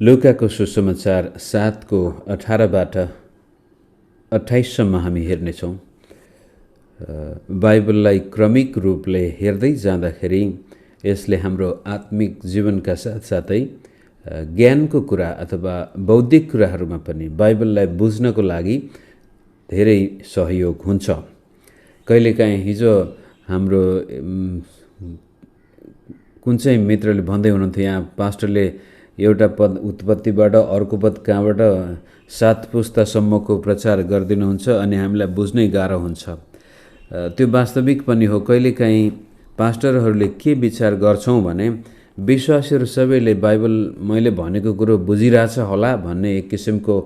लुकाको सुसमाचार 7को 18बाट 28सम्म हामी हेर्नेछौँ। बाइबललाई क्रमिक रूपले हेर्दै जाँदाखेरि यसले हाम्रो आत्मिक जीवनका साथसाथै ज्ञानको कुरा अथवा बौद्धिक कुराहरूमा पनि बाइबललाई बुझ्नको लागि धेरै सहयोग हुन्छ। कहिलेकाहीँ हिजो हाम्रो कुन चाहिँ मित्रले भन्दै हुनुहुन्थ्यो, यहाँ पास्टरले एउटा पद उत्पत्तिबाट अर्को पद कहाँबाट 7 पुस्तासम्मको प्रचार गरिदिनुहुन्छ अनि हामीलाई बुझ्नै गाह्रो हुन्छ। त्यो वास्तविक पनि हो। कहिलेकाहीँ पास्टरहरूले के विचार गर्छौँ भने विश्वासीहरू सबैले बाइबल मैले भनेको कुरो बुझिरहेछ होला भन्ने एक किसिमको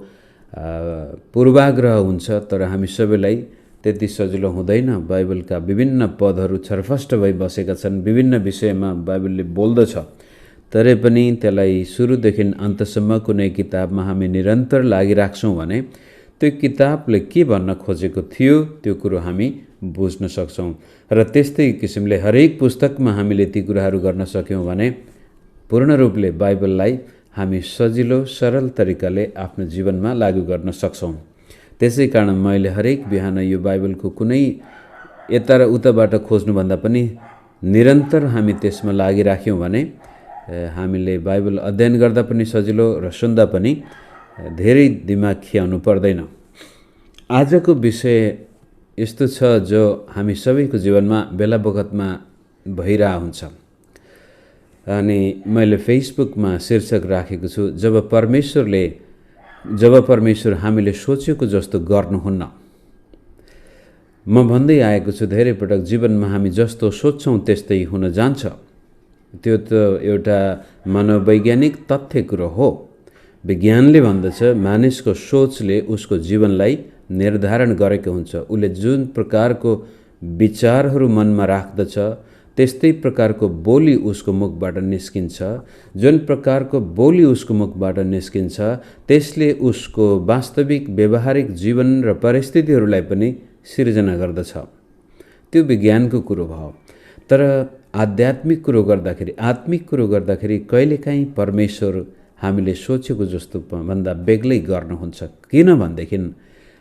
पूर्वाग्रह हुन्छ। तर हामी सबैलाई त्यति सजिलो हुँदैन। बाइबलका विभिन्न पदहरू छरफष्ट भई बसेका छन्, विभिन्न विषयमा बाइबलले बोल्दछ। तरै पनि त्यसलाई सुरुदेखि अन्तसम्म कुनै किताबमा हामी निरन्तर लागिराख्छौँ भने त्यो किताबले के भन्न खोजेको थियो त्यो कुरो हामी बुझ्न सक्छौँ। र त्यस्तै किसिमले हरेक पुस्तकमा हामीले ती कुराहरू गर्न सक्यौँ भने पूर्ण रूपले बाइबललाई हामी सजिलो सरल तरिकाले आफ्नो जीवनमा लागू गर्न सक्छौँ। त्यसै कारण मैले हरेक बिहान यो बाइबलको कुनै यता र उताबाट खोज्नुभन्दा पनि निरन्तर हामी त्यसमा लागिराख्यौँ भने हामीले बाइबल अध्ययन गर्दा पनि सजिलो र सुन्दा पनि धेरै दिमाग खियाउनु पर्दैन। आजको विषय यस्तो छ जो हामी सबैको जीवनमा बेला बखतमा भइरहेको हुन्छ। अनि मैले फेसबुकमा शीर्षक राखेको छु, जब परमेश्वर हामीले सोचेको जस्तो गर्नुहुन्न। म भन्दै आएको छु धेरै पटक जीवनमा हामी जस्तो सोच्छौँ त्यस्तै हुन जान्छ। त्यो त एउटा मनोवैज्ञानिक तथ्य कुरो हो। विज्ञानले भन्दछ मानिसको सोचले उसको जीवनलाई निर्धारण गरेको हुन्छ। उसले जुन प्रकारको विचारहरू मनमा राख्दछ त्यस्तै प्रकारको बोली उसको मुखबाट निस्किन्छ। जुन प्रकारको बोली उसको मुखबाट निस्किन्छ त्यसले उसको वास्तविक व्यवहारिक जीवन र परिस्थितिहरूलाई पनि सिर्जना गर्दछ। त्यो विज्ञानको कुरो भयो। तर आत्मिक कुरो गर्दाखेरि कहिलेकाहीँ परमेश्वर हामीले सोचेको जस्तो भन्दा बेग्लै गर्नुहुन्छ। किनभनेदेखि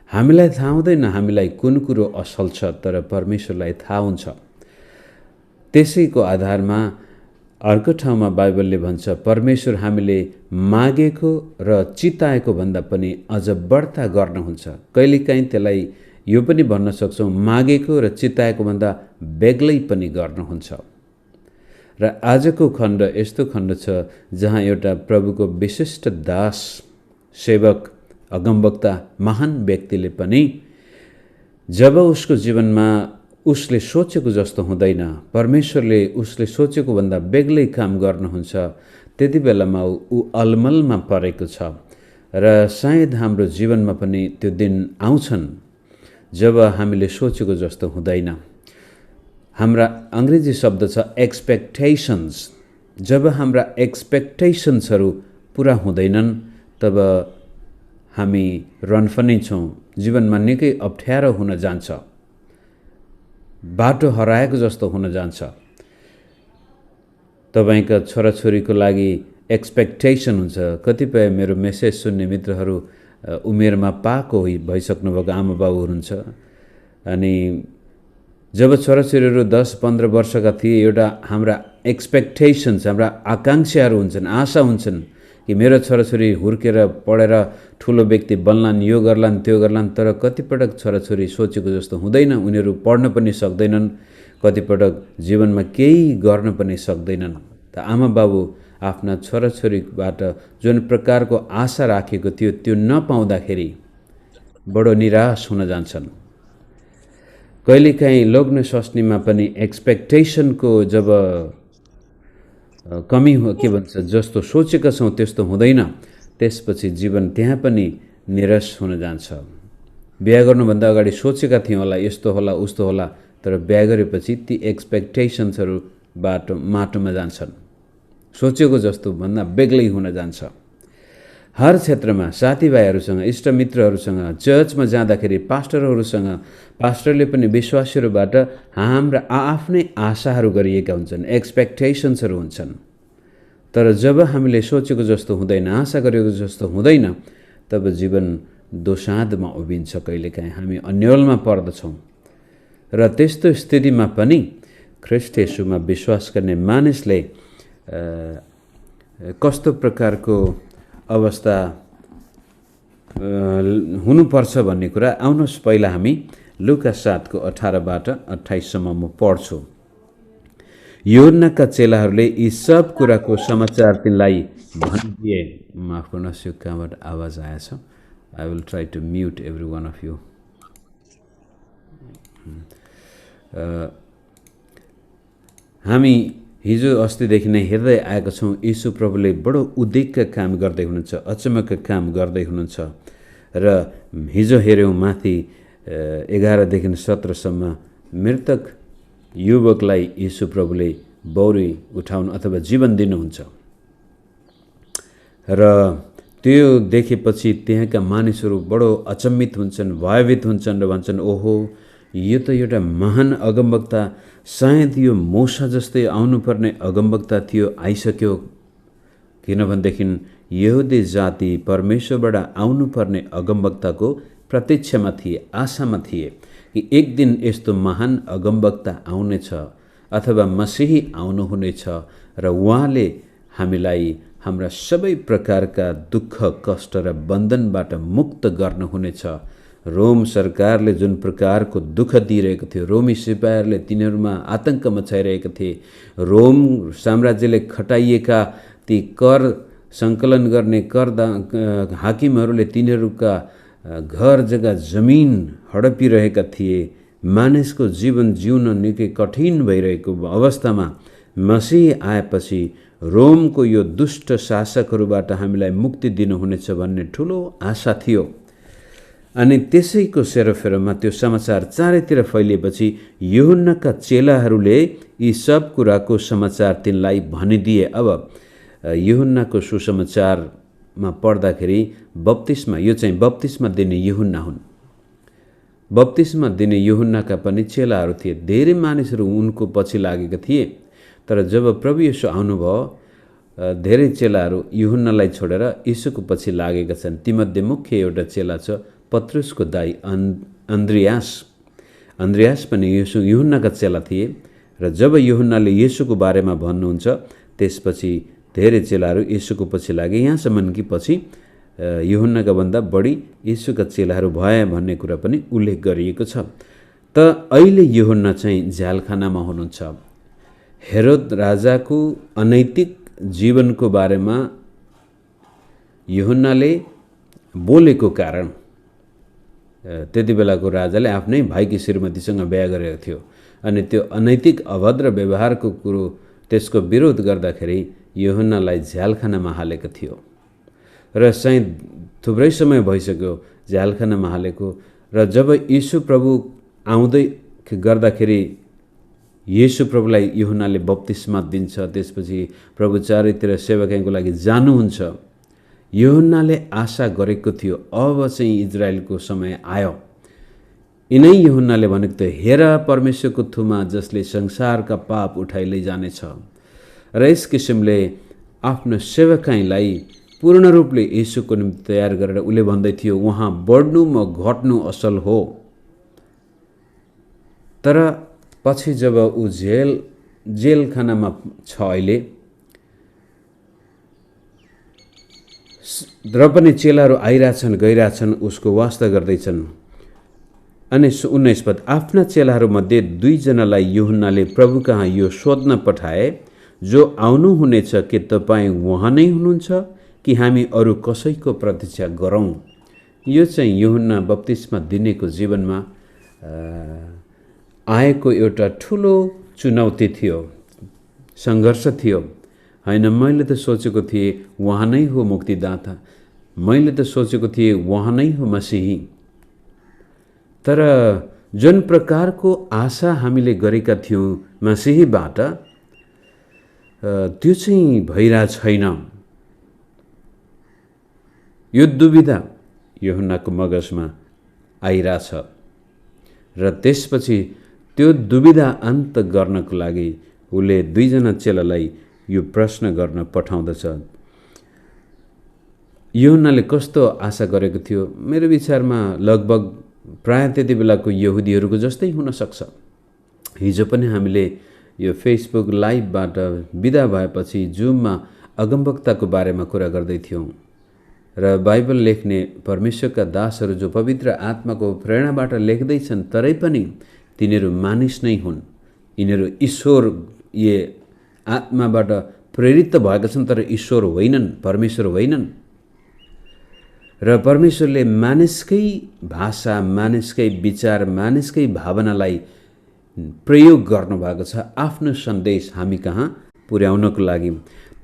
हामीलाई थाहा हुँदैन हामीलाई कुन कुरो असल छ, तर परमेश्वरलाई थाहा हुन्छ। त्यसैको आधारमा अर्को ठाउँमा बाइबलले भन्छ परमेश्वर हामीले मागेको र चिताएको भन्दा पनि अझ बढ्ता गर्नुहुन्छ। कहिलेकाहीँ त्यसलाई यो पनि भन्न सक्छौँ मागेको र चिताएको भन्दा बेग्लै पनि गर्नुहुन्छ। र आजको खण्ड यस्तो खण्ड छ जहाँ एउटा प्रभुको विशिष्ट दास, सेवक, अगमवक्ता, महान व्यक्तिले पनि जब उसको जीवनमा उसले सोचेको जस्तो हुँदैन, परमेश्वरले उसले सोचेको भन्दा बेग्लै काम गर्नुहुन्छ, त्यति बेलामा ऊ अलमलमा परेको छ। र सायद हाम्रो जीवनमा पनि त्यो दिन आउँछन् जब हामीले सोचेको जस्तो हुँदैन। हाम्रा अङ्ग्रेजी शब्द छ एक्सपेक्टेशन्स। जब हाम्रा एक्सपेक्टेशन्सहरू पुरा हुँदैनन् तब हामी रन्फनै छौँ। जीवनमा निकै अप्ठ्यारो हुन जान्छ, बाटो हराएको जस्तो हुन जान्छ। तपाईँका छोराछोरीको लागि एक्सपेक्टेसन हुन्छ। कतिपय मेरो मेसेज सुन्ने मित्रहरू उमेरमा पाको भइसक्नुभएको आमा बाबु हुनुहुन्छ। अनि जब छोराछोरीहरू 10-15 वर्षका थिए एउटा हाम्रा एक्सपेक्टेसन्स, हाम्रा आकाङ्क्षाहरू हुन्छन्, आशा हुन्छन् कि मेरो छोराछोरी हुर्केर पढेर ठुलो व्यक्ति बन्लान्, यो गर्लान्, त्यो गर्लान्। तर कतिपटक छोराछोरी सोचेको जस्तो हुँदैन। उनीहरू पढ्न पनि सक्दैनन्, कतिपटक जीवनमा केही गर्न पनि सक्दैनन्। त आमा बाबु आफ्ना छोराछोरीबाट जुन प्रकारको आशा राखेको थियो त्यो नपाउँदाखेरि बडो निराश हुन जान्छन्। कहिलेकाहीँ लोग्ने स्वास्नीमा पनि एक्सपेक्टेसनको जब कमी हो, के भन्छ, जस्तो सोचेका छौँ त्यस्तो हुँदैन, त्यसपछि जीवन त्यहाँ पनि निराश हुन जान्छ। बिहा गर्नुभन्दा अगाडि सोचेका थियौँ होला यस्तो होला उस्तो होला, तर बिहा गरेपछि ती एक्सपेक्टेसन्सहरू माटोमा जान्छन्। सोचेको जस्तो भन्दा बेग्लै हुन जान्छ। हर क्षेत्रमा साथीभाइहरूसँग, इष्टमित्रहरूसँग, चर्चमा जाँदाखेरि पास्टरले पनि विश्वासीहरूबाट हाम्रा आफ्नै आशाहरू गरिएका हुन्छन्, एक्सपेक्टेसन्सहरू हुन्छन्। तर जब हामीले सोचेको जस्तो हुँदैन, आशा गरेको जस्तो हुँदैन, तब जीवन दोसाँधमा उभिन्छ। कहिलेकाहीँ हामी अन्योलमा पर्दछौँ र त्यस्तो स्थितिमा पनि ख्रीष्ट येशूमा विश्वास गर्ने मानिसले कस्तो प्रकारको अवस्था हुनुपर्छ भन्ने कुरा आउनुहोस् पहिला हामी लुका 7 को 18बाट 28सम्म म पढ्छु। यूहन्नाका चेलाहरूले यी सब कुराको समाचार तिनलाई भनिदिए। माफ गर्नुहोस्, यो कहाँबाट आवाज आएछ। I will try to mute every one of you. हामी हिजो अस्तिदेखि नै हेर्दै आएका छौँ यीशु प्रभुले बडो उद्वेगका काम गर्दै हुनुहुन्छ, अचम्मका काम गर्दै हुनुहुन्छ। र हिजो हेऱ्यौँ माथि 11देखि 17सम्म मृतक युवकलाई यीशु प्रभुले बौरी उठाउनु अथवा जीवन दिनुहुन्छ। र त्यो देखेपछि त्यहाँका मानिसहरू बडो अचम्मित हुन्छन्, भयभीत हुन्छन् र भन्छन्, ओहो, यो त एउटा महान अगमवक्ता, सायद यो मूसा जस्तै आउनुपर्ने अगमवक्ता थियो, आइसक्यो। किनभनेदेखि यहुदी जाति परमेश्वरबाट आउनुपर्ने अगमवक्ताको प्रतीक्षामा थिए, आशामा थिए कि एक दिन यस्तो महान अगमवक्ता आउनेछ अथवा मसीही आउनुहुनेछ र उहाँले हामीलाई हाम्रा सबै प्रकारका दुःख, कष्ट र बन्धनबाट मुक्त गर्नुहुनेछ। रोम सरकारले जुन प्रकारको दुःख दिइरहेको थियो, रोमी सिपाहीहरूले तिनीहरूमा आतंक मचाइरहेका थिए, रोम साम्राज्यले खटाइएका ती कर सङ्कलन गर्ने हाकिमहरूले तिनीहरूका घर जग्गा जमिन हडपिरहेका थिए। मानिसको जीवन जिउन निकै कठिन भइरहेको अवस्थामा मसीह आएपछि रोमको यो दुष्ट शासकहरूबाट हामीलाई मुक्ति दिनुहुनेछ भन्ने ठुलो आशा थियो। अनि त्यसैको सेरोफेरोमा त्यो समाचार चारैतिर फैलिएपछि यूहन्नाका चेलाहरूले यी सब कुराको समाचार तिनलाई भनिदिए। अब यूहन्नाको सुसमाचारमा पढ्दाखेरि बप्तिस्मा, यो चाहिँ बप्तिस्मा दिने यूहन्ना हुन्। बप्तिस्मा दिने यूहन्नाका पनि चेलाहरू थिए, धेरै मानिसहरू उनको पछि लागेका थिए। तर जब प्रभु येशू आउनुभयो, धेरै चेलाहरू यूहन्नालाई छोडेर येशूको पछि लागेका छन्। तीमध्ये मुख्य एउटा चेला छ पत्रुसको दाइ अन्द्रियास। अन्द्रियास पनि यूहन्नाका चेला थिए। र जब यूहन्नाले येशूको बारेमा भन्नुहुन्छ, त्यसपछि धेरै चेलाहरू येशूको पछि लागे, यहाँसम्म कि पछि यूहन्नाका भन्दा बढी येशूका चेलाहरू भए भन्ने कुरा पनि उल्लेख गरिएको छ। त अहिले यूहन्ना चाहिँ झ्यालखानामा हुनुहुन्छ। हेरोद राजाको अनैतिक जीवनको बारेमा यूहन्नाले बोलेको कारण त्यति बेलाको राजाले आफ्नै भाइकी श्रीमतीसँग बिहा गरेको थियो। अनि त्यो अनैतिक अभद्र व्यवहारको कुरो, त्यसको विरोध गर्दाखेरि यूहन्नालाई झ्यालखानामा हालेको थियो। र सायद थुप्रै समय भइसक्यो झ्यालखानामा हालेको। र जब यीशु प्रभु आउँदै गर्दाखेरि येशू प्रभुलाई यूहन्नाले बप्तिस्मा दिन्छ, त्यसपछि प्रभु चारैतिर सेवाकाईको लागि जानुहुन्छ। यूहन्नाले आशा गरेको थियो अब चाहिँ इजरायलको समय आयो। यिनै यूहन्नाले भनेको थियो, हेर परमेश्वरको थुमा जसले संसारका पाप उठाइ लैजानेछ। र यस किसिमले आफ्नो सेवाकाईलाई पूर्ण रूपले येशूको निम्ति तयार गरेर उसले भन्दै थियो, उहाँ बढ्नु म घट्नु असल हो। तर पछि जब ऊ जेलखानामा छ अहिले, र पनि चेलाहरू आइरहेछन् गइरहेछन्, उसको वास्ता गर्दैछन्। अनि 19 पद, आफ्ना चेलाहरूमध्ये 2 जनालाई यूहन्नाले प्रभु कहाँ यो सोध्न पठाए, जो आउनुहुनेछ के तपाईँ उहाँ नै हुनुहुन्छ कि हामी अरू कसैको प्रतीक्षा गरौँ। यो चाहिँ यूहन्ना बप्तिस्मा दिनेको जीवनमा आएको एउटा ठुलो चुनौती थियो, सङ्घर्ष थियो। होइन, मैले त सोचेको थिएँ उहाँ नै हो मुक्तिदाता, मैले त सोचेको थिएँ उहाँ नै हो मसीही। तर जुन प्रकारको आशा हामीले गरेका थियौँ मसीहीबाट, त्यो चाहिँ भइरहेको छैन। यो दुविधा यूहन्नाको मगजमा आइरहेछ। र त्यसपछि त्यो दुविधा अन्त गर्नको लागि उसले 2 जना चेलालाई यो प्रश्न गर्न पठाउँदछ। यूहन्नाले कस्तो आशा गरेको थियो? मेरो विचारमा लगभग प्राय त्यति बेलाको यहुदीहरूको जस्तै हुन सक्छ। हिजो पनि हामीले यो फेसबुक लाइभबाट बिदा भएपछि जुममा अगमवक्ताको बारेमा कुरा गर्दै थियौँ र बाइबल लेख्ने परमेश्वरका दासहरू जो पवित्र आत्माको प्रेरणाबाट लेख्दैछन् तरै पनि तिनीहरू मानिस नै हुन्। यिनीहरू ईश्वर आत्माबाट प्रेरित त भएका छन् तर ईश्वर होइनन्, परमेश्वर होइनन्। र परमेश्वरले मानिसकै भाषा, मानिसकै विचार, मानिसकै भावनालाई प्रयोग गर्नुभएको छ आफ्नो सन्देश हामी कहाँ पुर्याउनको लागि।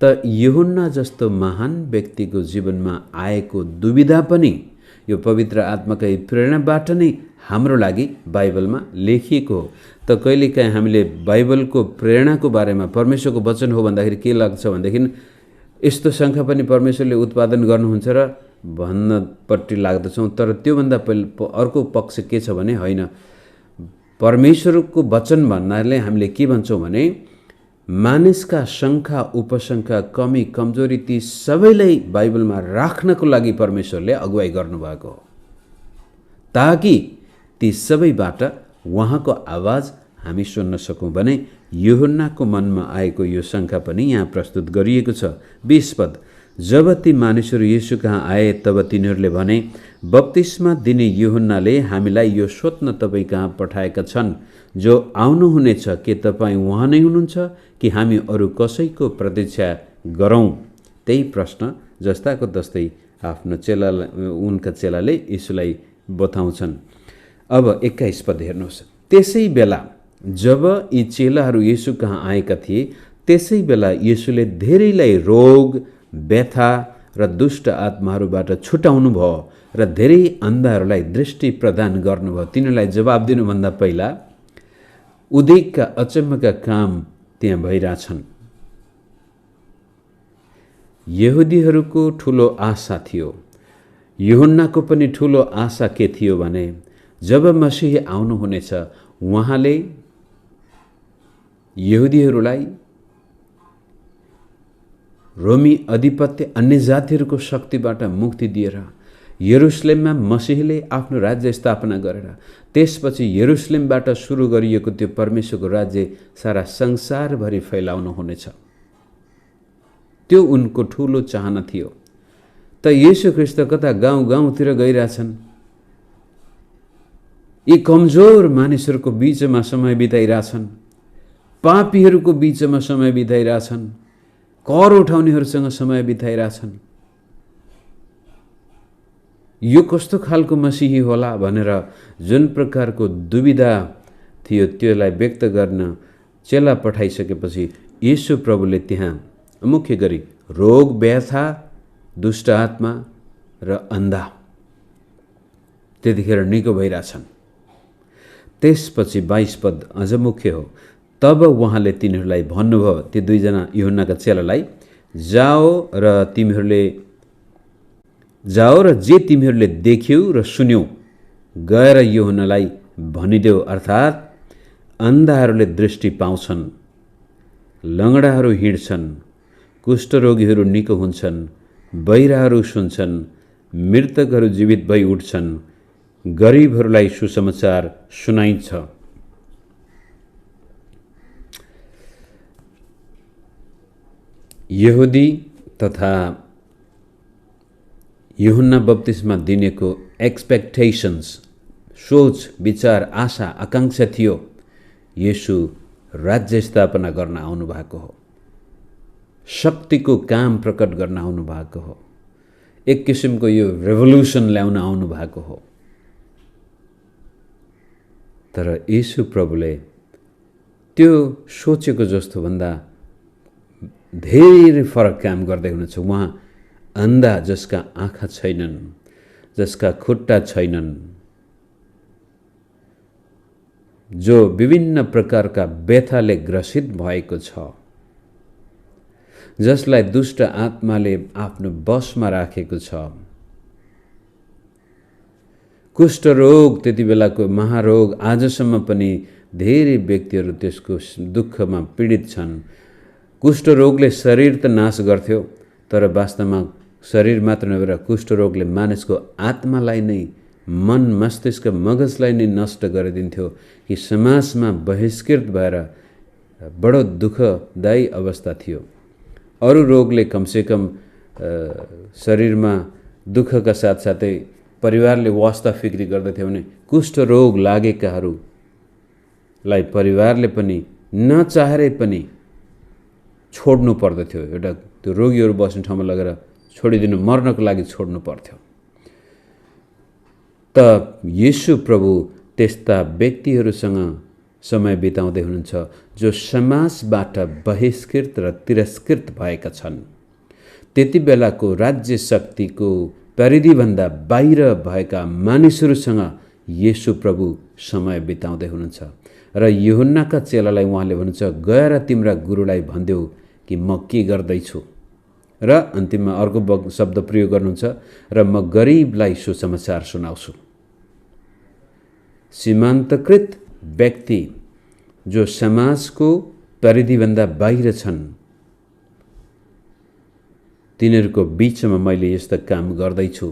त यूहन्ना जस्तो महान व्यक्तिको जीवनमा आएको दुविधा पनि यो पवित्र आत्माकै प्रेरणाबाट नै हाम्रो लागि बाइबलमा लेखिएको हो। त कहिलेकाहीँ हामीले बाइबलको प्रेरणाको बारेमा परमेश्वरको वचन हो भन्दाखेरि के लाग्छ भनेदेखि यस्तो शङ्का पनि परमेश्वरले उत्पादन गर्नुहुन्छ र भन्नपट्टि लाग्दछौँ। तर त्योभन्दा अर्को पक्ष के छ भने होइन, परमेश्वरको वचन भन्नाले हामीले के भन्छौँ भने मानिसका शङ्का, उपशङ्का, कमी, कमजोरी ती सबैलाई बाइबलमा राख्नको लागि परमेश्वरले अगुवाई गर्नुभएको हो, ताकि ती सबैबाट उहाँको आवाज हामी सुन्न सकौँ भने यूहन्नाको मनमा आएको यो शङ्का पनि यहाँ प्रस्तुत गरिएको छ। 20 पद, जब ती मानिसहरू येशू कहाँ आए तब तिनीहरूले भने, बप्तिस्मा दिने यूहन्नाले हामीलाई यो सोध्न तपाईँ कहाँ पठाएका छन्, जो आउनुहुनेछ के तपाईँ उहाँ नै हुनुहुन्छ कि हामी अरू कसैको प्रतीक्षा गरौँ? त्यही प्रश्न जस्ताको तस्तै आफ्नो उनका चेलाले यीशुलाई बताउँछन्। अब 21 पद हेर्नुहोस्, त्यसै बेला जब यी चेलाहरू येशू कहाँ आएका थिए त्यसै बेला येशूले धेरैलाई रोग, व्यथा र दुष्ट आत्माहरूबाट छुटाउनु भयो र धेरै अन्धाहरूलाई दृष्टि प्रदान गर्नुभयो। तिनीहरूलाई जवाब दिनुभन्दा पहिला उदेकका अचम्मका काम त्यहाँ भइरहेछन्। यहुदीहरूको ठुलो आशा थियो, यूहन्नाको पनि ठुलो आशा के थियो भने जब मसीह आउनुहुनेछ उहाँले यहुदीहरूलाई रोमी अधिपत्य अन्य जातिहरूको शक्तिबाट मुक्ति दिएर यरुशलेममा मसीहले आफ्नो राज्य स्थापना गरेर त्यसपछि यरुशलेमबाट सुरु गरिएको त्यो परमेश्वरको राज्य सारा संसारभरि फैलाउनु हुनेछ। त्यो उनको ठुलो चाहना थियो। त येशू ख्रीष्ट कता गाउँ गाउँतिर गइरहेछन्, यी कमजोर मानिसहरूको बीचमा समय बिताइरहेछन्, पापीहरूको बीचमा समय बिताइरहेछन्, कर उठाउनेहरूसँग समय बिताइरहेछन्। यो कस्तो खालको मसीही होला भनेर जुन प्रकारको दुविधा थियो त्यसलाई व्यक्त गर्न चेला पठाइसकेपछि येशू प्रभुले त्यहाँ मुख्य गरी रोग, व्यथा, दुष्ट आत्मा र अन्धा त्यतिखेर निको भइरहेछन्। त्यसपछि 22 पद अझ मुख्य हो, तब उहाँले तिनीहरूलाई भन्नुभयो, ती दुईजना यूहन्नाका चेलालाई, जाओ र जे तिमीहरूले देख्यौ र सुन्यौ गएर यूहन्नालाई भनिदेऊ, अर्थात् अन्धाहरूले दृष्टि पाउँछन्, लङ्गडाहरू हिँड्छन्, कुष्ठरोगीहरू निको हुन्छन्, बहिराहरू सुन्छन्, मृतकहरू जीवित भई उठ्छन्, गरिबहरूलाई सुसमाचार सुनाइन्छ। यहुदी तथा यूहन्ना बप्तिस्मा दिनेको एक्सपेक्टेशन्स, सोच, विचार, आशा, आकांक्षा थियो येशू राज्य स्थापना गर्न आउनु भएको हो, शक्तिको काम प्रकट गर्न आउनु भएको हो, एक किसिमको यो रेभोल्युसन ल्याउन आउनु भएको हो। तर येशू प्रभुले त्यो सोचेको जस्तो भन्दा धेरै फरक काम गर्दै हुनुहुन्छ। उहाँ अन्धा जसका आँखा छैनन्, जसका खुट्टा छैनन्, जो विभिन्न प्रकारका व्यथाले ग्रसित भएको छ, जसलाई दुष्ट आत्माले आफ्नो बसमा राखेको छ, कुष्ठरोग त्यति बेलाको महारोग आजसम्म पनि धेरै व्यक्तिहरू त्यसको दुःखमा पीडित छन्, कुष्ठरोगले शरीर त नाश गर्थ्यो, तर वास्तवमा शरीर मात्र नभएर कुष्ठरोगले मानिसको आत्मालाई नै, मन मस्तिष्क मगजलाई नै नष्ट गरिदिन्थ्यो कि समाजमा बहिष्कृत भएर बडो दुःखदायी अवस्था थियो। अरू रोगले कमसेकम शरीरमा दुःखका साथसाथै परिवारले वास्ता फिक्री गर्दथ्यो भने कुष्ठरोग लागेकाहरूलाई परिवारले पनि नचाहेरै पनि छोड्नु पर्दथ्यो। एउटा त्यो रोगीहरू बस्ने ठाउँमा लगेर छोडिदिनु, मर्नको लागि छोड्नु पर्थ्यो। त येशू प्रभु त्यस्ता व्यक्तिहरूसँग समय बिताउँदै हुनुहुन्छ जो समाजबाट बहिष्कृत र तिरस्कृत भएका छन्। त्यति बेलाको राज्य शक्तिको परिधिभन्दा बाहिर भएका मानिसहरूसँग येशू प्रभु समय बिताउँदै हुनुहुन्छ। र यूहन्नाका चेलालाई उहाँले भन्नुहुन्छ, गएर तिम्रा गुरुलाई भनिदेऊ कि म के गर्दैछु। र अन्तिममा अर्को शब्द प्रयोग गर्नुहुन्छ, र म गरिबलाई सुसमाचार सुनाउँछु। सीमान्तकृत व्यक्ति जो समाजको परिधिभन्दा बाहिर छन्, तिनीहरूको बीचमा मैले यस्ता काम गर्दैछु।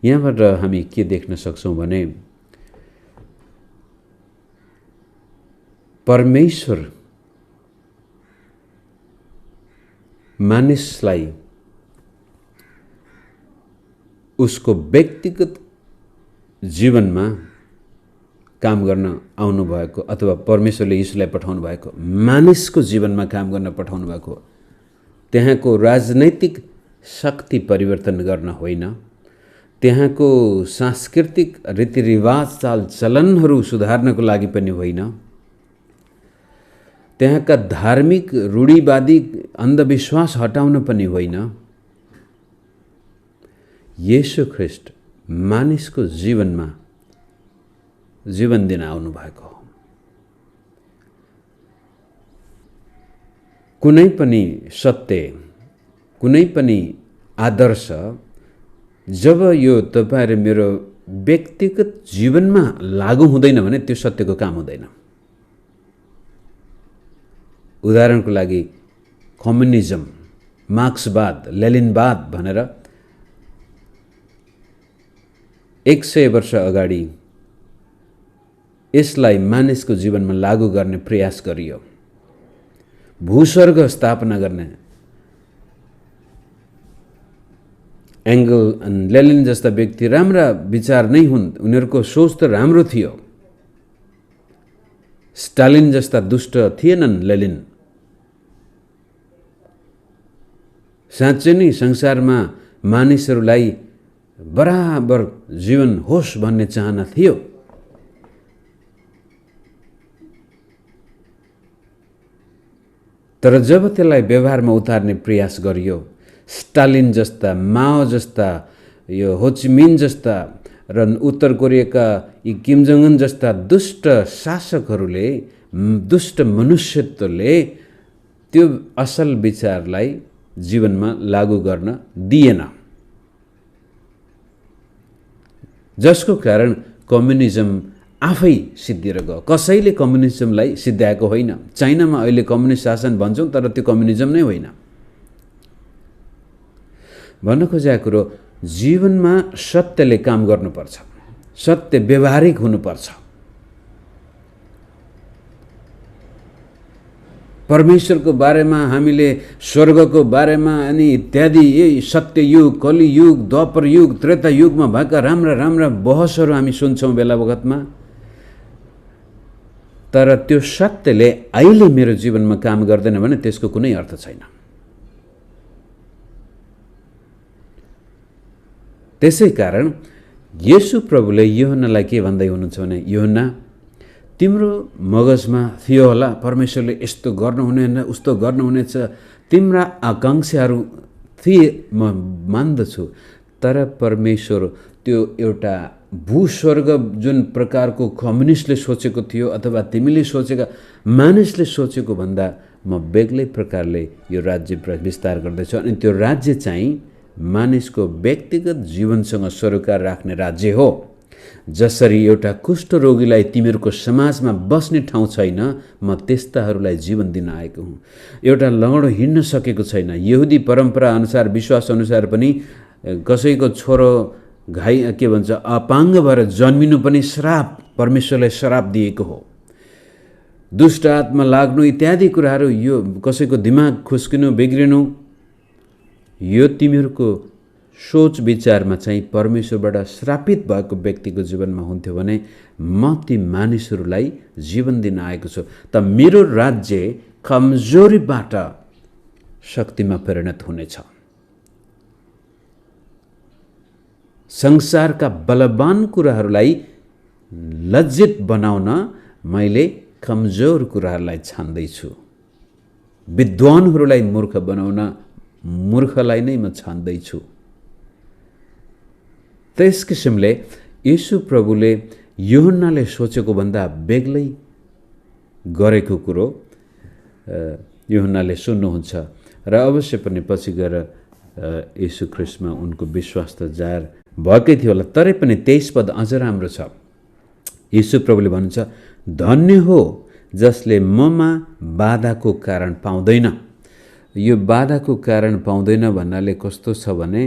यहाँबाट हामी के देख्न सक्छौँ भने परमेश्वर मानिसलाई उसको व्यक्तिगत जीवनमा काम गर्न आउनुभएको, अथवा परमेश्वरले यीशुलाई पठाउनु भएको मानिसको जीवनमा काम गर्न पठाउनु भएको, त्यहाँको राजनैतिक शक्ति परिवर्तन गर्न होइन, त्यहाँको सांस्कृतिक रीतिरिवाज चालचलनहरू सुधार्नको लागि पनि होइन, त्यहाँका धार्मिक रूढिवादी अन्धविश्वास हटाउन पनि होइन। येशू ख्रीष्ट मानिसको जीवनमा जीवन दिन आउनु भएको हो। कुनै पनि सत्य, कुनै पनि आदर्श जब यो तपाईँ र मेरो व्यक्तिगत जीवनमा लागू हुँदैन भने त्यो सत्यको काम हुँदैन। उदाहरणको लागि कम्युनिजम, मार्क्सवाद, लेनिनवाद भनेर 100 वर्ष अगाडि यसलाई मानिसको जीवनमा लागू गर्ने प्रयास गरियो। भूस्वर्ग स्थापना गर्ने एङ्गल अनि लेनिन जस्ता व्यक्ति राम्रा विचार नै हुन्, उनीहरूको सोच त राम्रो थियो। स्टालिन जस्ता दुष्ट थिएनन् लेनिन। साँच्चै नै संसारमा मानिसहरूलाई बराबर जीवन होस् भन्ने चाहना थियो। तर जब त्यसलाई व्यवहारमा उतार्ने प्रयास गरियो, स्टालिन जस्ता, माओ जस्ता, यो होचिमिन जस्ता र उत्तर कोरियाका यी किम जोङ उन जस्ता दुष्ट शासकहरूले, दुष्ट मनुष्यत्वले त्यो असल विचारलाई जीवनमा लागू गर्न दिएन, जसको कारण कम्युनिजम आफै सिद्धिएर गयो। कसैले कम्युनिजमलाई सिद्ध्याएको होइन। चाइनामा अहिले कम्युनिस्ट शासन भन्छौँ, तर त्यो कम्युनिजम नै होइन। भन्न खोजेको कुरो, जीवनमा सत्यले काम गर्नुपर्छ, सत्य व्यवहारिक हुनुपर्छ। परमेश्वरको बारेमा हामीले, स्वर्गको बारेमा अनि इत्यादि यही सत्ययुग, कलियुग, द्वापर युग, त्रेता युगमा भएका राम्रा राम्रा बहसहरू हामी सुन्छौँ बेला बखतमा। तर त्यो सत्यले अहिले मेरो जीवनमा काम गर्दैन भने त्यसको कुनै अर्थ छैन। त्यसै कारण येशू प्रभुले यूहन्नालाई के भन्दै हुनुहुन्छ भने, यूहन्ना, तिम्रो मगजमा थियो होला परमेश्वरले यस्तो गर्नुहुने, उस्तो गर्नुहुनेछ, तिम्रा आकाङ्क्षाहरू थिए, म मान्दछु। तर परमेश्वर त्यो एउटा भूस्वर्ग जुन प्रकारको कम्युनिस्टले सोचेको थियो अथवा तिमीले सोचेका मानिसले सोचेको भन्दा म बेग्लै प्रकारले यो राज्य विस्तार गर्दैछु। अनि त्यो राज्य चाहिँ मानिसको व्यक्तिगत जीवनसँग सरोकार राख्ने राज्य हो। जसरी एउटा कुष्ठरोगीलाई तिमीहरूको समाजमा बस्ने ठाउँ छैन, म त्यस्ताहरूलाई जीवन दिन आएको हुँ। एउटा लङ्गडो हिँड्न सकेको छैन। यहुदी परम्परा अनुसार, विश्वास अनुसार पनि कसैको छोरो के भन्छ अपाङ्ग भएर जन्मिनु पनि श्राप, परमेश्वरले श्राप दिएको हो। दुष्ट आत्मा लाग्नु इत्यादि कुराहरू, यो कसैको दिमाग खुस्किनु, बिग्रिनु, यो तिमीहरूको सोच विचारमा चाहिँ परमेश्वरबाट श्रापित भएको व्यक्तिको जीवनमा हुन्थ्यो भने म ती मानिसहरूलाई जीवन दिन आएको छु। त मेरो राज्य कमजोरीबाट शक्तिमा परिणत हुनेछ। संसारका बलवान कुराहरूलाई लज्जित बनाउन मैले कमजोर कुराहरूलाई छान्दैछु। विद्वानहरूलाई मूर्ख बनाउन मूर्खलाई नै म छान्दैछु। त्यस किसिमले येशू प्रभुले यूहन्नाले सोचेको भन्दा बेग्लै गरेको कुरो यूहन्नाले सुन्नुहुन्छ र अवश्य पनि पछि गएर येशू ख्रीष्टमा उनको विश्वास त जाहेर भएकै थियो होला। तरै पनि 23 पद अझ राम्रो छ। येशू प्रभुले भन्नुहुन्छ, धन्य हो जसले ममा बाधाको कारण पाउँदैन। यो बाधाको कारण पाउँदैन भन्नाले कस्तो छ भने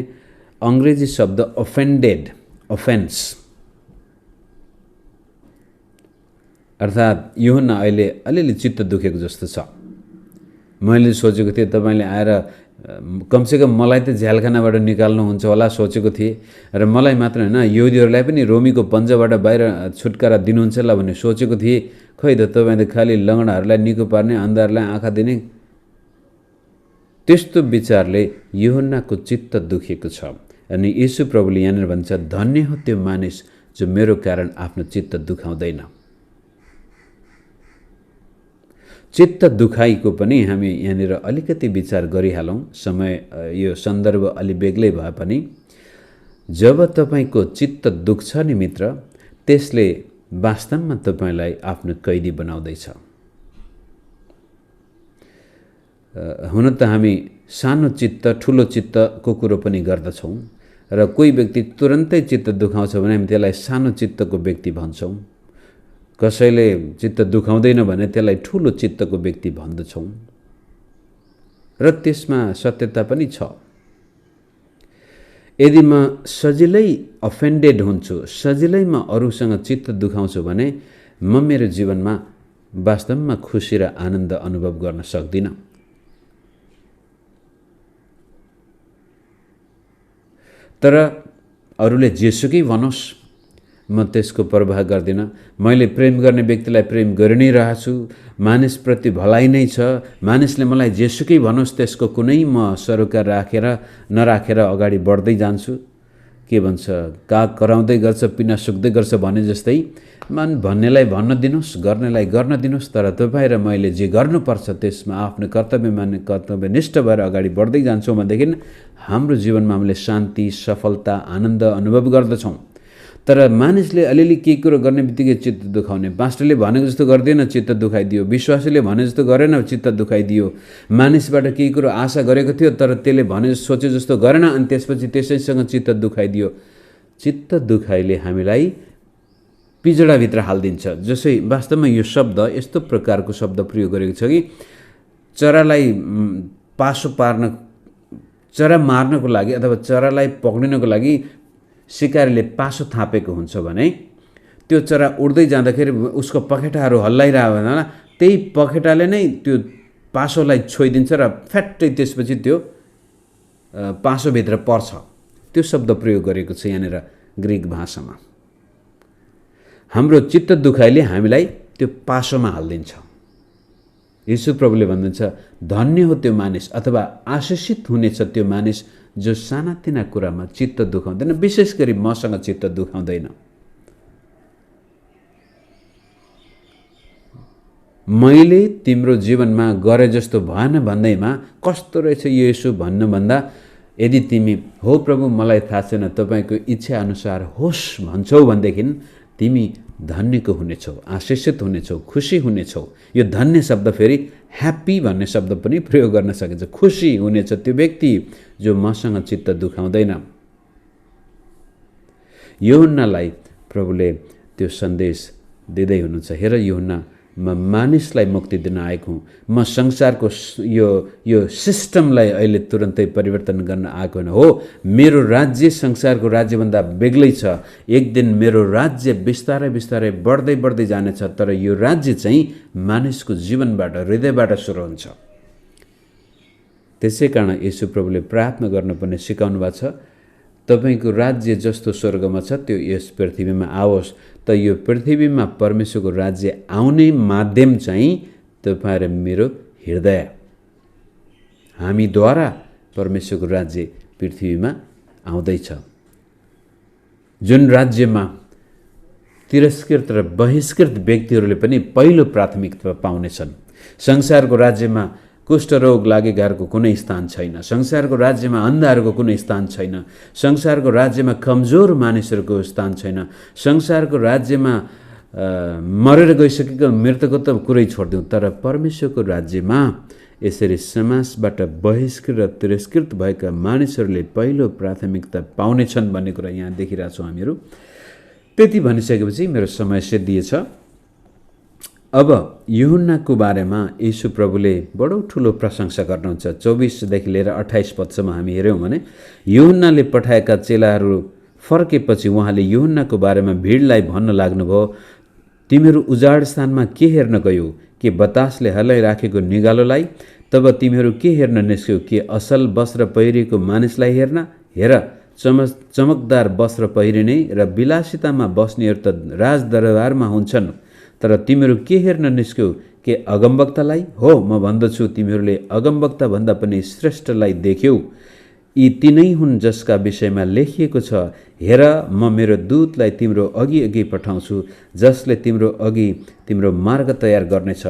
अंग्रेजी शब्द अफेन्डेड, अफेन्स, अर्थात् यूहन्ना अहिले अलिअलि चित्त दुखेको जस्तो छ। मैले सोचेको थिएँ तपाईले आएर कमसेकम मलाई त झ्यालखानाबाट निकाल्नुहुन्छ होला सोचेको थिएँ, र मलाई मात्र हैन यहुदीहरूलाई पनि रोमीको पन्जाबाट बाहिर छुटकारा दिनुहुन्छ होला भन्ने सोचेको थिएँ। खै त तपाईले खालि लङ्गडाहरूलाई निको पार्ने, अन्धाहरूलाई आँखा दिने, त्यस्तो विचारले यूहन्नाको चित्त दुखेको छ। अनि येशू प्रभुले यहाँनिर भन्छ, धन्य हो त्यो मानिस जो मेरो कारण आफ्नो चित्त दुखाउँदैन। चित्त दुखाइको पनि हामी यहाँनिर अलिकति विचार गरिहालौँ। समय यो सन्दर्भ अलि बेग्लै भए पनि जब तपाईको चित्त दुख्छ नि मित्र, त्यसले वास्तवमा तपाईलाई आफ्नो कैदी बनाउँदैछ। हुन त हामी सानो चित्त ठुलो चित्तको कुरो पनि गर्दछौँ, र कोही व्यक्ति तुरन्तै चित्त दुखाउँछ भने हामी त्यसलाई सानो चित्तको व्यक्ति भन्छौँ। कसैले चित्त दुखाउँदैन भने त्यसलाई ठुलो चित्तको व्यक्ति भन्दछौँ, र त्यसमा सत्यता पनि छ। यदि म सजिलै अफेन्डेड हुन्छु, सजिलै म अरूसँग चित्त दुखाउँछु भने म मेरो जीवनमा वास्तवमा खुसी र आनन्द अनुभव गर्न सक्दिनँ। तर अरूले जेसुकै भनोस् म त्यसको प्रवाह गर्दिनँ। मैले प्रेम गर्ने व्यक्तिलाई प्रेम गरि नै रहेछु, मानिसप्रति भलाइ नै छ, मानिसले मलाई जेसुकै भनोस् त्यसको कुनै म सरोकार राखेर नराखेर अगाडि बढ्दै जान्छु। के भन्छ, काग कराउँदै गर्छ पिना सुक्दै गर्छ भने जस्तै मन भन्नेलाई भन्न दिनुहोस्, गर्नेलाई गर्न दिनुहोस्, तर तपाईँ र मैले जे गर्नुपर्छ त्यसमा आफ्नो कर्तव्यनिष्ठ भएर अगाडि बढ्दै जान्छौँ भनेदेखि हाम्रो जीवनमा हामीले शान्ति, सफलता, आनन्द अनुभव गर्दछौँ। तर मानिसले अलिअलि केही कुरो गर्ने बित्तिकै चित्त दुखाउने, पास्टरले भनेको जस्तो गर्दैन चित्त दुखाइदियो, विश्वासीले भने जस्तो गरेन चित्त दुखाइदियो, मानिसबाट केही कुरो आशा गरेको थियो तर त्यसले भने सोचे जस्तो गरेन, अनि त्यसपछि त्यसैसँग चित्त दुखाइदियो। चित्त दुखाइले हामीलाई पिजडाभित्र हालिदिन्छ। जसै वास्तवमा यो शब्द यस्तो प्रकारको शब्द प्रयोग गरेको छ कि चरालाई चरा मार्नको लागि अथवा चरालाई पक्रिनको लागि शिकारीले पासो थापेको हुन्छ भने त्यो चरा उड्दै जाँदाखेरि उसको पखेटाहरू हल्लाइरहेको हुँदैन, त्यही पखेटाले नै त्यो पासोलाई छोइदिन्छ र फ्याट्टै त्यसपछि त्यो पासोभित्र पर्छ। त्यो शब्द प्रयोग गरेको छ यहाँनिर ग्रिक भाषामा। हाम्रो चित्त दुखाइले हामीलाई त्यो पासोमा हालिदिन्छ। येशू प्रभुले भन्नुहुन्छ, धन्य हो त्यो मानिस अथवा आशिषित हुनेछ त्यो मानिस जो सानातिना कुरामा चित्त दुखाउँदैन, विशेष गरी मसँग चित्त दुखाउँदैन। मैले तिम्रो जीवनमा गरे जस्तो भएन भन्दैमा कस्तो रहेछ येशू भन्नुभन्दा यदि तिमी हो प्रभु मलाई थाहा छैन तपाईको इच्छा अनुसार होस् भन्छौ भनेदेखि तिमी धन्यको हुनेछौ, आशिषित हुनेछौ, खुसी हुनेछौ। यो धन्य शब्द फेरि ह्याप्पी भन्ने शब्द पनि प्रयोग गर्न सकिन्छ। खुसी हुनेछ त्यो व्यक्ति जो मसँग चित्त दुखाउँदैन। यूहन्नालाई प्रभुले त्यो सन्देश दिँदै हुनुहुन्छ, हेर यूहन्ना, म मानिसलाई मुक्ति दिन आएको हुँ। म संसारको यो सिस्टमलाई अहिले तुरन्तै परिवर्तन गर्न आएको होइन हो। मेरो राज्य संसारको राज्यभन्दा बेग्लै छ। एक दिन मेरो राज्य बिस्तारै बिस्तारै बढ्दै बढ्दै जानेछ, तर यो राज्य चाहिँ मानिसको जीवनबाट, हृदयबाट सुरु हुन्छ। त्यसै कारण येशू प्रभुले प्रार्थना गर्नुपर्ने सिकाउनु भएको छ, तपाईको राज्य जस्तो स्वर्गमा छ त्यो यस पृथ्वीमा आओस्। त यो पृथ्वीमा परमेश्वरको राज्य आउने माध्यम चाहिँ तपाईँ र मेरो हृदय, हामीद्वारा परमेश्वरको राज्य पृथ्वीमा आउँदैछ। जुन राज्यमा तिरस्कृत र बहिष्कृत व्यक्तिहरूले पनि पहिलो प्राथमिकता पाउनेछन्। संसारको राज्यमा कुष्ठरोग लागेकाहरूको कुनै स्थान छैन। संसारको राज्यमा अन्धाहरूको कुनै स्थान छैन। संसारको राज्यमा कमजोर मानिसहरूको स्थान छैन। संसारको राज्यमा मरेर गइसकेको मृतकको त कुरै छोडिदिउँ, तर परमेश्वरको राज्यमा यसरी समाजबाट बहिष्कृत र तिरस्कृत भएका मानिसहरूले पहिलो प्राथमिकता पाउनेछन् भन्ने कुरा यहाँ देखिरहेछौँ हामीहरू। त्यति भनिसकेपछि मेरो समय सिद्धिएछ। अब यूहन्नाको बारेमा येशू प्रभुले बडो ठुलो प्रशंसा गर्नुहुन्छ। 24देखि लिएर 28 पदसम्म हामी हेऱ्यौँ भने यूहन्नाले पठाएका चेलाहरू फर्केपछि उहाँले यूहन्नाको बारेमा भिडलाई भन्न लाग्नुभयो, तिमीहरू उजाड स्थानमा के हेर्न गयौ? के बतासले हल्लाइराखेको निगालोलाई? तब तिमीहरू के हेर्न निस्क्यौ? के असल वस्त्र पहिरिएको मानिसलाई हेर्न? हेर, चमकदार वस्त्र पहिरिने र विलासितामा बस्नेहरू त राजदरबारमा हुन्छन्, तर तिमीहरू के हेर्न निस्क्यौ? के अगमवक्तालाई? हो, म भन्दछु तिमीहरूले अगमवक्ता भन्दा पनि श्रेष्ठलाई देख्यौ। यी तिनै हुन् जसका विषयमा लेखिएको छ, हेर म मेरो दूतलाई तिम्रो अघि अघि पठाउँछु, जसले तिम्रो अघि तिम्रो मार्ग तयार गर्नेछ।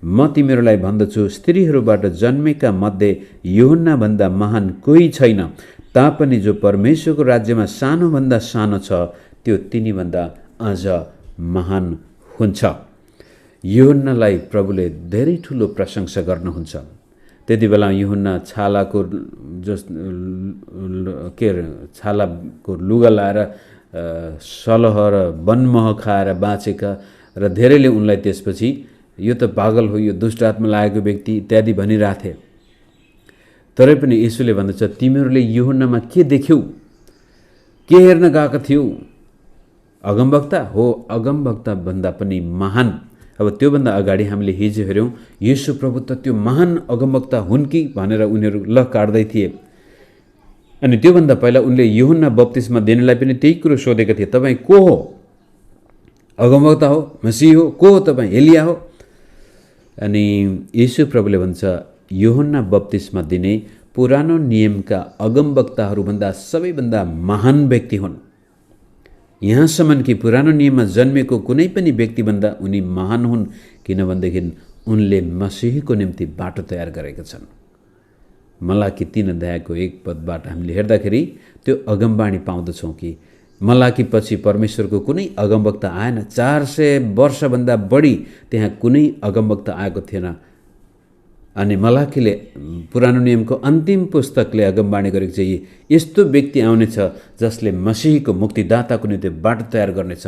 म तिमीहरूलाई भन्दछु, स्त्रीहरूबाट जन्मेका मध्ये यूहन्ना भन्दा महान कोही छैन, तापनि जो परमेश्वरको राज्यमा सानोभन्दा सानो छ त्यो तिनीभन्दा अझ महान हुन्छ। यूहन्नालाई प्रभुले धेरै ठुलो प्रशंसा गर्नुहुन्छ। त्यति बेला यूहन्ना छालाको छालाको लुगा लाएर सलह र वनमह खाएर बाँचेका र धेरैले उनलाई त्यसपछि यो त पागल हो, यो दुष्ट आत्मा लागेको व्यक्ति इत्यादि भनिरहेथे। तरै पनि येशूले भन्दछ, तिमीहरूले यूहन्नामा के देख्यौ? के हेर्न गएका थियौ? अगमवक्ता? हो, अगमवक्ता भन्दा पनि महान। अब त्योभन्दा अगाडि हामीले हिजो हेऱ्यौँ, येशू प्रभु त त्यो महान अगमवक्ता हुन् कि भनेर उनीहरू ल काट्दै थिए। अनि त्योभन्दा पहिला उनले यूहन्ना बप्तिस्मा दिनेलाई पनि त्यही कुरो सोधेका थिए, तपाईँ को हो? अगमवक्ता हो? मसीह हो? को हो तपाईँ? एलिया हो? अनि येशू प्रभुले भन्छ, यूहन्ना बप्तिस्मा दिने पुरानो नियमका अगमवक्ताहरूभन्दा सबैभन्दा महान व्यक्ति हुन्। यहाँसम्म कि पुरानो नियममा जन्मेको कुनै पनि व्यक्तिभन्दा उनी महान हुन्, किनभनेदेखि उनले मसीहको निम्ति बाटो तयार गरेका छन्। मलाकी 3 अध्यायको 1 पदबाट हामीले हेर्दाखेरि त्यो अगमबाणी पाउँदछौँ कि मलाकी पछि परमेश्वरको कुनै अगमवक्ता आएन। 400 वर्षभन्दा बढी त्यहाँ कुनै अगमवक्ता आएको थिएन। अनि मलाकीले पुरानो नियमको अन्तिम पुस्तकले अगमबाणी गरेको चाहिँ यस्तो व्यक्ति आउनेछ जसले मसीहको मुक्तिदाताको निम्ति बाटो तयार गर्नेछ,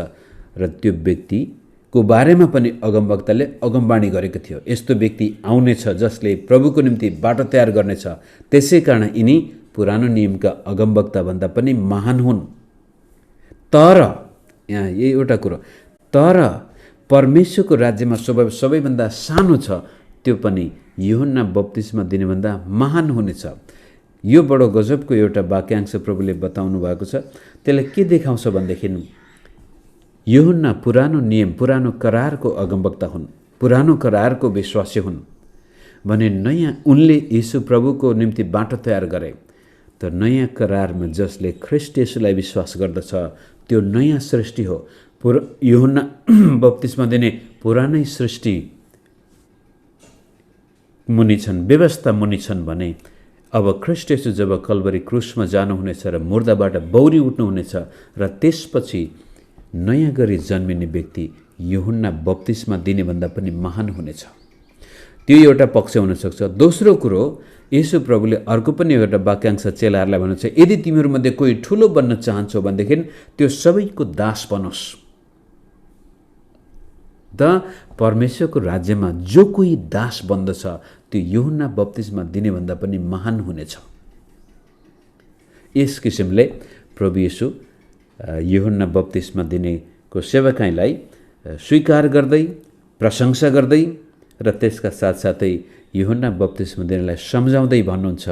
र त्यो व्यक्तिको बारेमा पनि अगमवक्ताले अगमबाणी गरेको थियो। यस्तो व्यक्ति आउनेछ जसले प्रभुको निम्ति बाटो तयार गर्नेछ। त्यसै कारण यिनी पुरानो नियमका अगमवक्ता भन्दा पनि महान हुन्। तर यहाँ यही एउटा कुरो, तर परमेश्वरको राज्यमा सबैभन्दा सानो छ त्यो पनि यूहन्ना बप्तिस्मा दिनेभन्दा महान हुनेछ। यो बडो गजबको एउटा वाक्यांश प्रभुले बताउनु भएको छ। त्यसले के देखाउँछ भनेदेखि यूहन्ना पुरानो नियम, पुरानो करारको अगमवक्ता हुन्, पुरानो करारको विश्वासी हुन् भने नयाँ उनले यीशु प्रभुको निम्ति बाटो तयार गरे। त नयाँ करारमा जसले ख्रीष्ट येशूलाई विश्वास गर्दछ त्यो नयाँ सृष्टि हो। यूहन्ना बप्तिस्मा दिने पुरानै सृष्टि मुनि छन्, व्यवस्था मुनि छन् भने अब ख्रीष्ट येशू जब कल्वरी क्रुसमा जानुहुनेछ र मुर्दाबाट बौरी उठ्नुहुनेछ र त्यसपछि नयाँ गरी जन्मिने व्यक्ति यूहन्ना बप्तिस्मा दिने भन्दा पनि महान हुनेछ। त्यो एउटा पक्ष हुनसक्छ। दोस्रो कुरो, येशू प्रभुले अर्को पनि एउटा वाक्यांश चेलाहरूलाई भन्नुहुन्छ, यदि तिमीहरूमध्ये कोही ठुलो बन्न चाहन्छौ भनेदेखि त्यो सबैको दास बनोस्। त परमेश्वरको राज्यमा जो कोही दास बन्दछ त्यो यूहन्ना बप्तिस्मा दिनेभन्दा पनि महान हुनेछ। यस किसिमले प्रभु येशू यूहन्ना बप्तिस्मा दिनेको सेवकाईलाई स्वीकार गर्दै, प्रशंसा गर्दै र त्यसका साथसाथै यूहन्ना बप्तिस्मा दिनेलाई सम्झाउँदै भन्नुहुन्छ,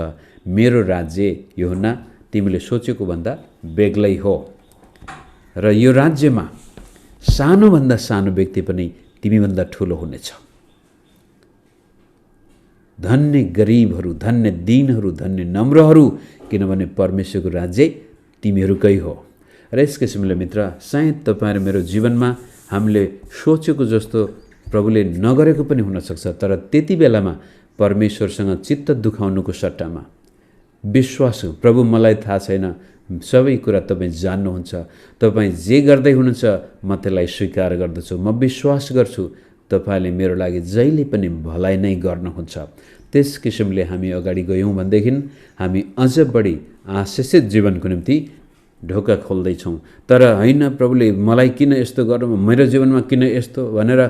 मेरो राज्य यूहन्ना तिमीले सोचेको भन्दा बेग्लै हो र यो राज्यमा सानोभन्दा सानो व्यक्ति पनि तिमीभन्दा ठुलो हुनेछ। धन्य गरिबहरू, धन्य दीनहरू, धन्य नम्रहरू, किनभने परमेश्वरको राज्य तिमीहरूकै हो। र यस किसिमले मित्र, सायद तपाईँ र मेरो जीवनमा हामीले सोचेको जस्तो प्रभुले नगरेको पनि हुनसक्छ, तर त्यति बेलामा परमेश्वरसँग चित्त दुखाउनुको सट्टामा विश्वास, प्रभु मलाई थाहा छैन, सबै कुरा तपाईँ जान्नुहुन्छ, तपाईँ जे गर्दै हुनुहुन्छ म त्यसलाई स्वीकार गर्दछु, म विश्वास गर्छु तपाईँले मेरो लागि जहिले पनि भलाइ नै गर्नुहुन्छ। त्यस किसिमले हामी अगाडि गयौँ भनेदेखि हामी अझ बढी आशिषित जीवनको निम्ति ढोका खोल्दैछौँ। तर होइन, प्रभुले मलाई किन यस्तो गर्नु, मेरो जीवनमा किन यस्तो भनेर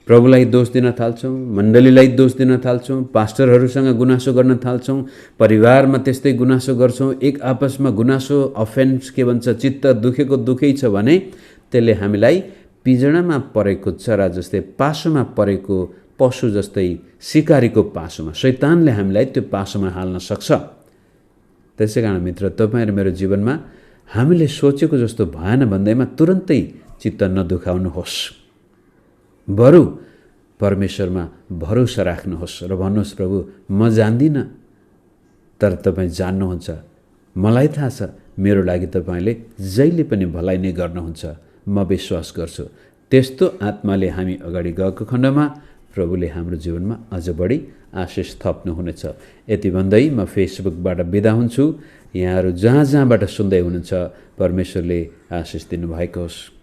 प्रभुलाई दोष दिन थाल्छौँ, मण्डलीलाई दोष दिन थाल्छौँ, पास्टरहरूसँग गुनासो गर्न थाल्छौँ, परिवारमा त्यस्तै गुनासो गर्छौँ, एक आपसमा गुनासो, अफेन्स के भन्छ, चित्त दुखेको दुखै छ भने त्यसले हामीलाई पिजडामा परेको चरा जस्तै, पासोमा परेको पशु जस्तै, सिकारीको पासोमा, शैतानले हामीलाई त्यो पासोमा हाल्न सक्छ। त्यसै कारण मित्र, तपाईँ र मेरो जीवनमा हामीले सोचेको जस्तो भएन भन्दैमा तुरन्तै चित्त नदुखाउनुहोस्, बरु परमेश्वरमा भरोसा राख्नुहोस् र भन्नुहोस्, प्रभु म जान्दिनँ तर तपाईँ जान्नुहुन्छ, मलाई थाहा छ मेरो लागि तपाईँले जहिले पनि भलाइ नै गर्नुहुन्छ, म विश्वास गर्छु। त्यस्तो आत्माले हामी अगाडि गएको खण्डमा प्रभुले हाम्रो जीवनमा अझ बढी आशिष थप्नुहुनेछ। यति भन्दै म फेसबुकबाट बिदा हुन्छु। यहाँहरू जहाँ जहाँबाट सुन्दै हुनुहुन्छ, परमेश्वरले आशिष दिनुभएको होस्।